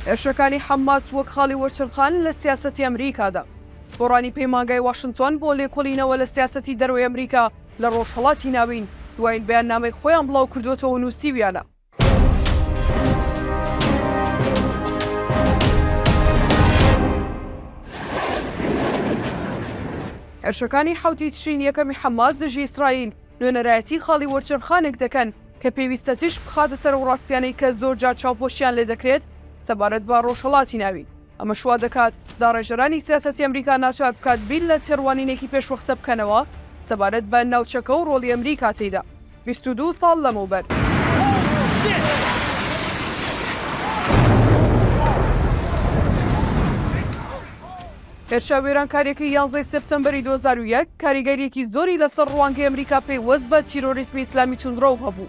هێرشەکانی حەماس وەک خاڵی وەرچڕخان لە سیاسەتی ئەمریکادا. گۆڕانی پەیمانگای واشنگتن بۆ لێکۆڵینەوە لە سیاسەتی دەرەوەی ئەمریکا لە ڕۆژهەڵاتی ناوین دوایین بەیاننامەی خۆیان بڵاو کردوێتەوە و نووسیویانە. هێرشەکانی حوتی تشرین یەکەمی حەماس دژی ئیسرائیل نوێنەرایەتی خاڵی وەرچڕخانێک دەکەن کە پێویستە تش بخاتە سەر ڕاستیانەی کە زۆر جار چاوپۆشیان لێ دەکرێت سەبارەت بە ڕۆژهەڵاتی ناوین. ئەمە شوا دەکات داڕێژەرانی سیاسەتی ئەمریکا ناچار بکات بیل لە تێڕوانینێکی پێشوەختە بکەنەوە سەبارەت بە ناوچەکە و ڕۆڵی ئەمریکا تێیدا 22 ساڵ لەمەوبەر. هێرشا وێرانکاریەکەی 11 سپتەمبەری 2001 کاریگەریەکی زۆری لەسەر ڕوانگەی ئەمریکا پێیوەست بە تیرۆریسمی ئیسلامی توندڕەو هەبوو.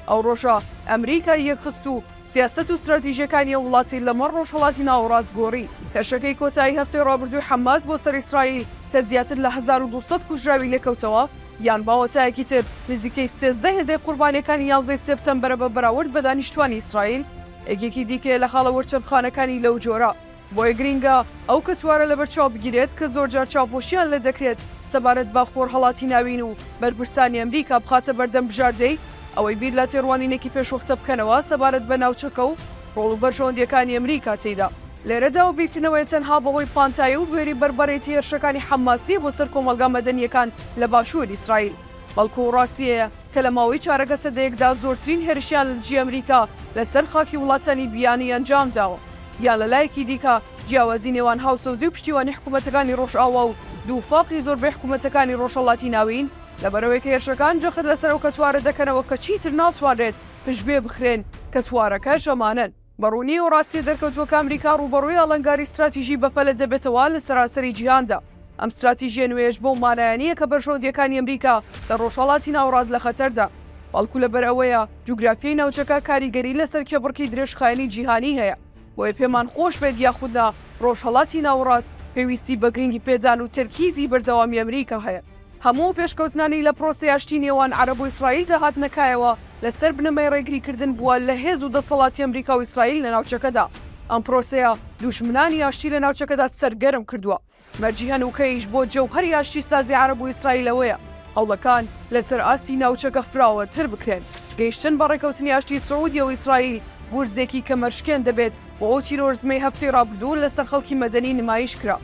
ئەو ڕۆژە ئەمریکا یەکخست و سیاسەت و استراتیژیەکانی وڵاتی لەمەڕ ڕۆژهەڵاتی ناوەڕاست گۆڕی. هێرشەکەی کۆتایی هەفتەی ڕابردووی حەماس بۆ سەر ئیسرائیل کە زیاتر لە 1200 کوژراوی لێکەوتەوە یان باوەتایەکی تر نزیکەی 13 هێندەی قوربانیەکانی 11 سپتەمبەرە بە بەراورد بە دانیشتوانی ئیسرائیل یەکێکی دیکە لە خاڵە وەرچەرخانەکانی لەو جۆرە. بۆیە گرینگە ئەو کەتوارە لە بەرچاو بگیرێت کە زۆرجار چاوپۆشیان لێ دەکرێت سەبارەت بە خۆرهەڵاتی ناوین و بەرپرسانی ئەمریکا بخاتە بەردەم بژاردەی ئەوەی بیر لە تێڕوانینێکی پێشوەختە بکەنەوە سەبارەت بە ناوچەکە و ڕۆڵ و بەرژەوەندیەکانی ئەمریکا تێیدا. لێرەدا و بیرکردنەوەی تەنها بەهۆی پانتایی و بێری بەربەرێتی هێرشەکانی حەماستی بۆ سەر کۆمەلگا مەدەنیەکان لە باشوور ئیسرائیل. بەڵکو و ڕاستیەیە کە لە ماوەی چارەگە سەدەیەکدا زۆرترین هێرشیان لە دژی ئەمریکا لەسەر خاکی وڵاتانی بیانی ئەنجام داوە. یان لە لایەکی دیکە جیاوازی نێوان هاوسەوزی و پشتیوانی حکوومەتەکانی ڕۆژئاوا و دووفاقی زۆربەی حکوومەتەکانی ڕۆژهەڵاتی ناوین لەبەرەوەی کە هێرشەکان جەخت لەسەر ئەو کەتوارە دەکەنەوە کە چیتر ناتوانرێت پشتگوێ بخرێن کەتوارەکە شەمانن. بەڕوونی و ڕاستی دەرکەوتووە کە ئەمریکا ڕوبەڕووی ئەڵەنگاری استراتیژی بەپەلە دەبێتەوە لە سەراسەری جیهاندا. ئەم استراتیژیە نوێژ بۆ مانایانیە کە بەرژەوەندیەکانی ئەمریکا لە ڕۆژهەڵاتی ناوەڕاست لە خەتەردا. بەڵکو لەبەر ئەوەیە جوگرافیای ناوچەکە کاریگەری لەسەر کێبڕکی درێژخایەنی جیهانی هەیە. بۆیە پێمان خۆش بێت یاخوددا ڕۆژهەڵاتی ناوەڕاست پێویستی بە گرنگی پێدان و تەرکیزی بەردەوامی ئەمریکا هەیە. هەموو پێشکەوتنانی لە پرۆسەی ئاشتی نێوان عەرەب و ئیسرائیل داهات نەکایەوە لەسەر بنەمای ڕێگریکردن بووە لە هێز و دەسەڵاتی ئەمریکا و ئیسرائیل لە ناوچەکەدا. ئەم پرۆسەیە دوژمنانی ئاشتی لە ناوچەکەدا سەرگەرم کردووە. مەرجی هەنووکەیش بۆ جەوهەری ئاشتی سازی عەرەب و ئیسرائیلەوەیە هەوڵەکان لەسەر ئاستی ناوچەکە فراوەتر بکرێن. گەیشتن بە ڕێکەوتنی ئاشتی سعودیە و ئیسرائیل گورزێکی کەمەشکێن دەبێت بۆ ئەو تیرۆرزمەی هەفتەی ڕابردوو لەسەر خەڵکی مەدەنی نمایش کرا.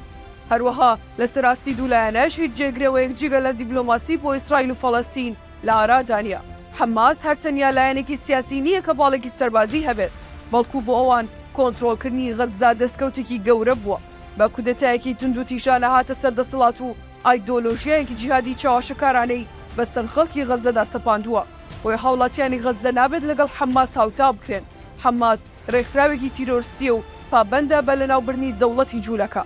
هەروەها لەسەر ئاستی دوولایەنەش هیچ جێگرەوەیەک جگە لە دیبلۆماسی بۆ ئیسرائیل و فەڵەستین لە ئارادانیە. حەماس هەرچەندیا لایەنێکی سیاسی نییە کە باڵێکی سەربازی هەبێت بەڵکو بۆ ئەوان کۆنتڕۆڵکردنی غەزا دەستکەوتێکی گەورە بووە بە کودەتایەکی تند و تیژانە هاتە سەر دەسەڵات و ئایدۆلۆژیایەکی جیهادی چاواشەکارانەی بەسەر خەڵکی غەزەدا سەپاندووە. بۆیە هاوڵاتیانی غەزە نابێت لەگەڵ حەماس هاوتا بکرێن. حەماس ڕێکخراوێکی تیرۆریستیە و پابەندە بە لەناوبردنی دەوڵەتی جوولەکە.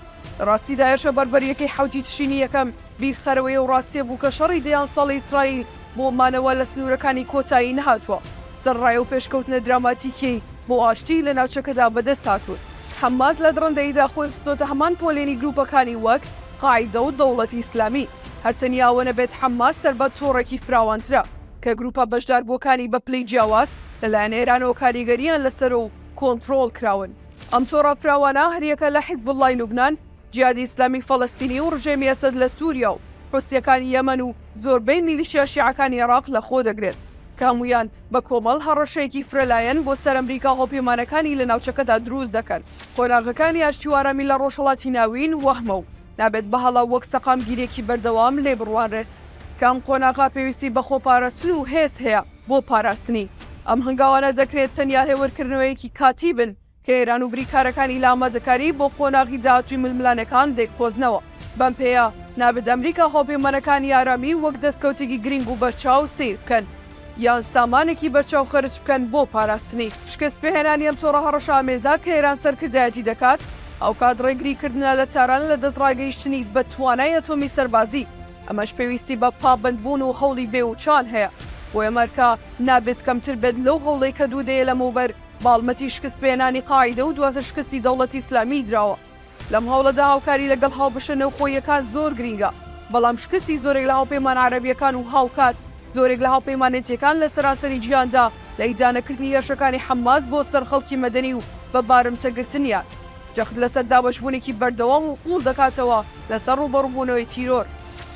ڕاستیدا هێرشە بەربەریەکەی حوتی تشرینی یەکەم بیرخەرەوەی و ڕاستیە بوو کە شەڕی دەیان ساڵی ئیسرائیل بۆ مانەوە لە سنوورەکانی کۆتایی نەهاتووە. سەرڕای و پێشکەوتنە دراماتیکی بۆ ئاشتی لە ناوچەکەدا بەدەست هاتوون. حەماس لە دڕندەیدا خۆی خستۆتە هەمان پۆلێنی گروپەکانی وەک قاعیدە و دەوڵەتی ئیسلامی. هەرچەندیا نەبێت حەماس سەربەت تۆڕێکی فراوانترە کە گروپە بەشداربووەکانی بە پلەی جیاواز لەلایەن ئێرانەوە کاریگەریان لەسەر و کۆنتڕۆڵ کراون. ئەم تۆڕە فراوانە هەریەکە لە حیزبوڵڵای لوبنان، جیهادی ئیسلامی فەڵەستینی و ڕژێمی ئەسەد لە سووریا و حوسیەکانی یەمەن و زۆربەی میلیشیا شیعەکانی عێراق لە خۆ دەگرێت کە هەموویان بە کۆمەڵ هەڕەشەیەکی فرەلایەن بۆ سەر ئەمریکا هۆپێمانەکانی لە ناوچەکەدا دروست دەکەن. قۆناغەکانی ئاشتیوارەمی لە ڕۆژهەڵاتی ناوین وەهمە و نابێت بەهەڵا وەک سەقامگیرێکی بەردەوام لێ بڕوانرێت. کام قۆناغا پێویستی بە خۆپاراستن و هێز هەیە بۆ پاراستنی. ئەم هەنگاوانە دەکرێت تەنیا هێوەرکردنەوەیەکی کاتی بن کە ئێران و بریکارەکانی لە ئامادەکاری بۆ قۆناغی داهاتووی ململانەکان دێکخۆزنەوە. بەم پێەیە نابێت ئەمریکا هۆپێمانەکانی ئارامی وەک دەستکەوتێکی گرنگ و بەرچاو سیر بکەن یان سامانێکی بەرچاو خەرج بکەن بۆ پاراستنی. شکست پێهێنانی ئەم تۆڕە هەڕەشە ئامێزا کە ئێران سەرکردایەتی دەکات ئەو کات ڕێگریکردنە لە تاران لە دەستڕاگەیشتنی بە توانای ئەتۆمی سەربازی. ئەمەش پێویستی بە پابندبوون و هەوڵی بێوچان هەیە. بۆیە ئەمریکا نابێت کەمتر بێت لەو هەوڵەی کە دوودەیە لەمەوبەر باڵمەتی شکست پێهێنانی قاعیدە و دواتر شکستی دەوڵەتی ئیسلامی دراوە. لەم هەوڵەدا هاوکاری لەگەڵ هاوبەشە نەوخۆیەکان زۆر گرینگە، بەڵام شکستی زۆرێک لە هاوپەیمان عەرەبیەکان و هاوکات زۆرێک لە هاوپەیمانێتیەکان لە سەراسەری جیهاندا لە ئیدانەکردنی هێرشەکانی حەماس بۆ سەر خەڵکی مەدەنی و بە بارمچەگرتنیان. جەخت لەسەر دابەشبوونێکی بەردەوام و قوڵ دەکاتەوە لەسەر ڕوبەڕووبوونەوەی تیرۆر.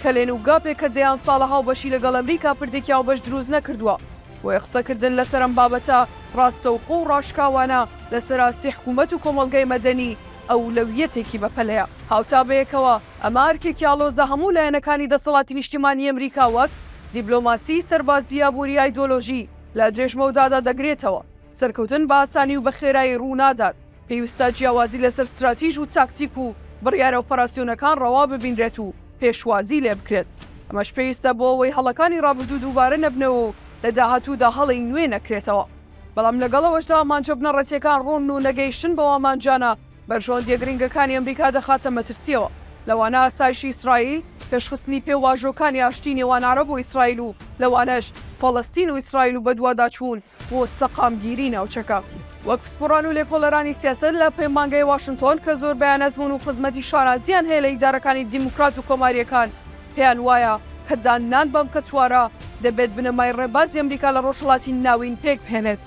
کەلێن و گاپێک کە دەیان ساڵە هاوبەشی لەگەڵ ئەمریکا پردێکی هاوبەش دروست نەکردووە. بۆیە قسەکردن لەسەر ئەم بابەتە ڕاستەوخۆ و ڕاشکاوانە لەسەر ئاستی حکوومەت و کۆمەڵگەی مەدەنی ئەولەویەتێکی بەپەلەیە. هاوتابەیەکەوە ئەمە ئەرکێکی ئاڵۆزە هەموو لایەنەکانی دەسەڵاتی نیشتیمانی ئەمریکا وەک دیبلۆماسی، سەربازی، یابووری، ئایدۆلۆژی لە درێژمەودادا دەگرێتەوە. سەرکەوتن بە ئاسانی و بە خێرایی ڕوونادات. پێویستە جیاوازی لەسەر ستراتیژ و تاکتیک و بڕیارە ئۆپەراسیۆنەکان ڕەوا ببینرێت و پێشوازی لێ بکرێت. ئەمەش پێویستە بۆ ئەوەی هەڵەکانی ڕابردوو دووبارە نەبنەوە و لە داهاتوودا هەڵی نوێ نەکرێتەوە. بەڵام لەگەڵەوەشدا ئامانجە بنەڕەتیەکان ڕۆن و نەگەیشتن بەوە ئامانجانە بەرژۆندیە گرنگەکانی ئەمریکا دەخاتە مەترسیەوە. لەوانە ئاسایشی ئیسرائیل، پێشخستنی پێواژۆکانی ئاشتی نێوان عەرەب و ئیسرائیل و لەوانەش فەڵەستین و ئیسرائیل و بەدواداچوون بۆ سەقامگیری ناوچەکە. وەک پسپۆڕان و لێکۆڵەرانی سیاسەت لە پەیمانگەی واشنتۆن کە زۆر بەیان ئەزمون و خزمەتی شارازیان هەیە لە ئیدارەکانی دیموکرات و کۆماریەکان پێیان وایە کە دانان بەم کەتوارە دەبێت بنەمای ڕێبازی ئەمریکا لە ڕۆژهەڵاتی ناوین پێک بهێنێت.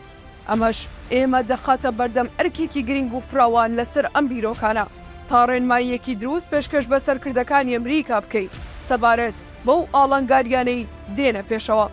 ئەمەش ئێمە دەخاتە بەردەم ئەرکێکی گرنگ و فراوان لەسەر ئەم بیرۆکانە تا ڕێنماییەکی دروست پێشکەش بە سەرکردەکانی ئەمریکا بکەیت سەبارەت بەو ئاڵنگاریانەی دێنە پێشەوە.